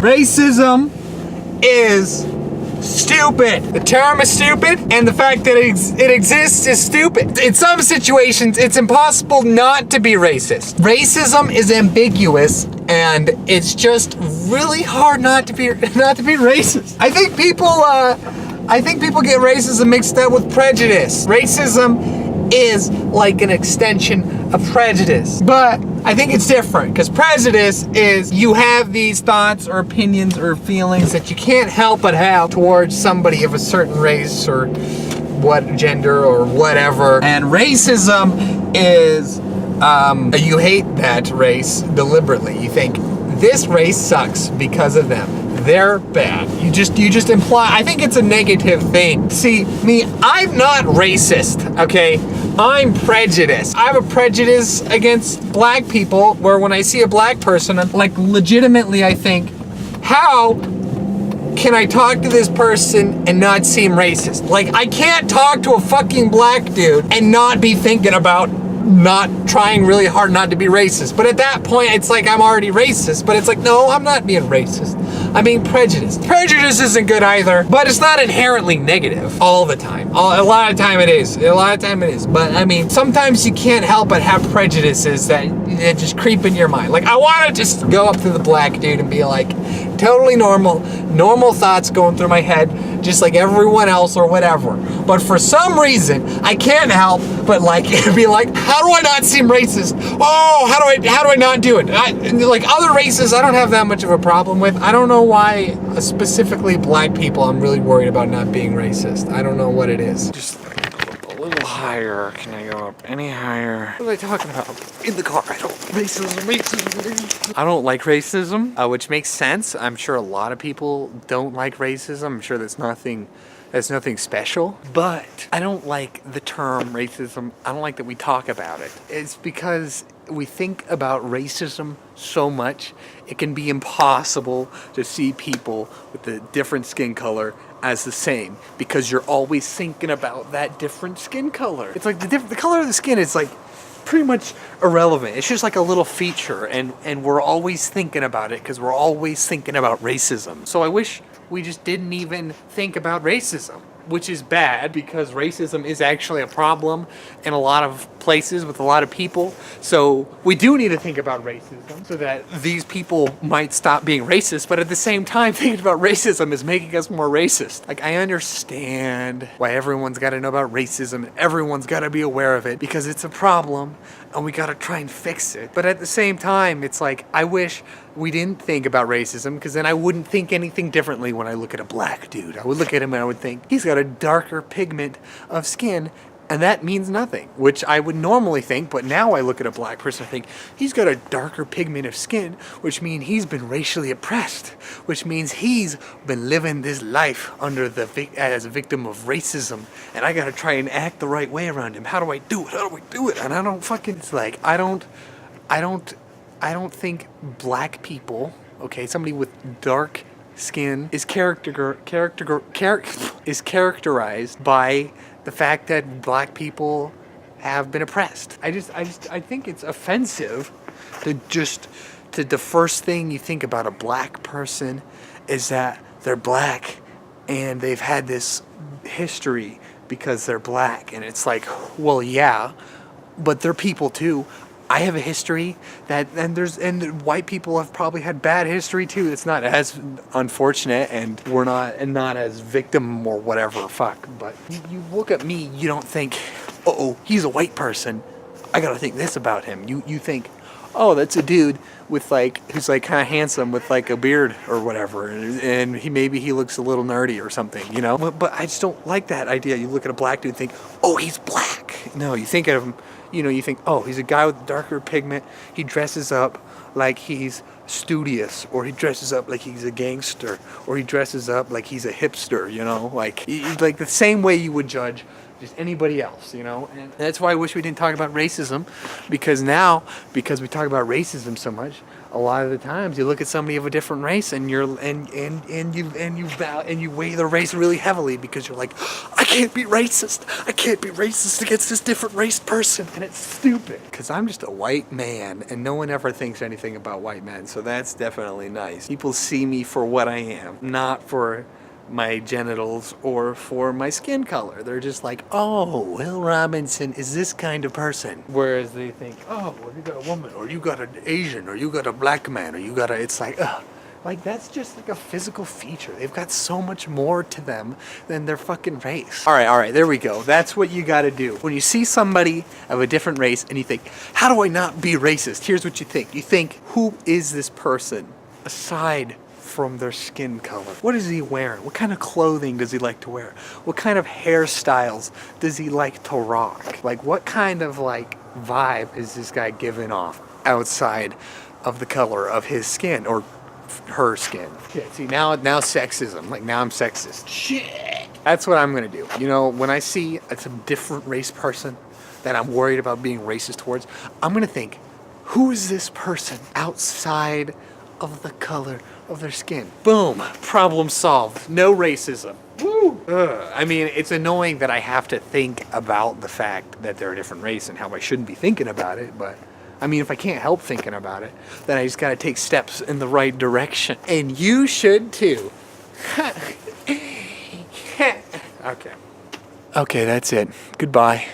Racism is stupid. The term is stupid, and the fact that it exists is stupid. In some situations, it's impossible not to be racist. Racism is ambiguous, and it's just really hard not to be racist. I think people get racism mixed up with prejudice. Racism is like an extension of prejudice, but I think it's different, because prejudice is you have these thoughts or opinions or feelings that you can't help but have towards somebody of a certain race or what gender or whatever. And racism is you hate that race deliberately. You think this race sucks because of them. They're bad. You just imply. I think it's a negative thing. See, me, I'm not racist, okay? I'm prejudiced. I have a prejudice against black people where when I see a black person, I'm like, legitimately, I think, how can I talk to this person and not seem racist? Like, I can't talk to a fucking black dude and not be thinking about not trying really hard not to be racist. But at that point, it's like I'm already racist. But it's like, no, I'm not being racist. I'm being prejudiced. Prejudice isn't good either, but it's not inherently negative all the time. A lot of time it is. But I mean, sometimes you can't help but have prejudices that just creep in your mind. Like, I want to just go up to the black dude and be like, totally normal thoughts going through my head, just like everyone else or whatever. But for some reason, I can't help but like be like, how do I not seem racist? Oh, how do I not do it? Like other races, I don't have that much of a problem with. I don't know why specifically black people I'm really worried about not being racist. I don't know what it is. Just a little higher. Can I go up any higher? What are they talking about? In the car. Racism. I don't like racism, which makes sense. I'm sure a lot of people don't like racism. I'm sure there's nothing special, but I don't like the term racism. I don't like that we talk about it. It's because we think about racism so much, it can be impossible to see people with a different skin color as the same, because you're always thinking about that different skin color. It's like the color of the skin is like pretty much irrelevant. It's just like a little feature, and we're always thinking about it because we're always thinking about racism. So I wish we just didn't even think about racism, which is bad because racism is actually a problem in a lot of places with a lot of people. So we do need to think about racism so that these people might stop being racist, but at the same time, thinking about racism is making us more racist. Like, I understand why everyone's got to know about racism and everyone's got to be aware of it because it's a problem and we got to try and fix it. But at the same time, it's like, I wish we didn't think about racism, because then I wouldn't think anything differently when I look at a black dude. I would look at him and I would think, he's got a darker pigment of skin, and that means nothing, which I would normally think, but now I look at a black person and think, he's got a darker pigment of skin, which means he's been racially oppressed, which means he's been living this life under as a victim of racism, and I gotta try and act the right way around him. How do I do it? And I don't fucking, it's like, I don't think black people, okay, somebody with dark skin is characterized by the fact that black people have been oppressed. I think it's offensive to the first thing you think about a black person is that they're black and they've had this history because they're black, and it's like, well, yeah, but they're people too. I have a history and white people have probably had bad history too. It's not as unfortunate, and we're not as victim or whatever. Fuck. But you look at me, you don't think, oh, he's a white person, I gotta think this about him. You think, oh, that's a dude with who's kind of handsome with a beard or whatever, and he looks a little nerdy or something, you know. But I just don't like that idea. You look at a black dude and think, oh, he's black. No, you think of him. You think, oh, he's a guy with darker pigment. He dresses up like he's studious, or he dresses up like he's a gangster, or he dresses up like he's a hipster, like the same way you would judge just anybody else, And that's why I wish we didn't talk about racism, because we talk about racism so much, a lot of the times you look at somebody of a different race and you weigh the race really heavily because you're like, I can't be racist. I can't be racist against this different race person. And it's stupid because I'm just a white man and no one ever thinks anything about white men. So that's definitely nice. People see me for what I am, not for my genitals or for my skin color. They're just like, oh, Will Robinson is this kind of person. Whereas they think, oh, well, you got a woman, or you got an Asian, or you got a black man, or you got a, it's like, ugh. Like, that's just like a physical feature. They've got so much more to them than their fucking race. All right, there we go. That's what you gotta do. When you see somebody of a different race and you think, how do I not be racist? Here's what you think. You think, who is this person aside from their skin color? What is he wearing? What kind of clothing does he like to wear? What kind of hairstyles does he like to rock? Like, what kind of like vibe is this guy giving off outside of the color of his skin or her skin? Yeah, see, now sexism. Like, now I'm sexist. Shit. That's what I'm gonna do. You know, when I see a different race person that I'm worried about being racist towards, I'm gonna think, who is this person outside of the color of their skin? Boom, problem solved. No racism. Woo! I mean, it's annoying that I have to think about the fact that they're a different race and how I shouldn't be thinking about it, but I mean, if I can't help thinking about it, then I just gotta take steps in the right direction. And you should too. Okay. Okay, that's it. Goodbye.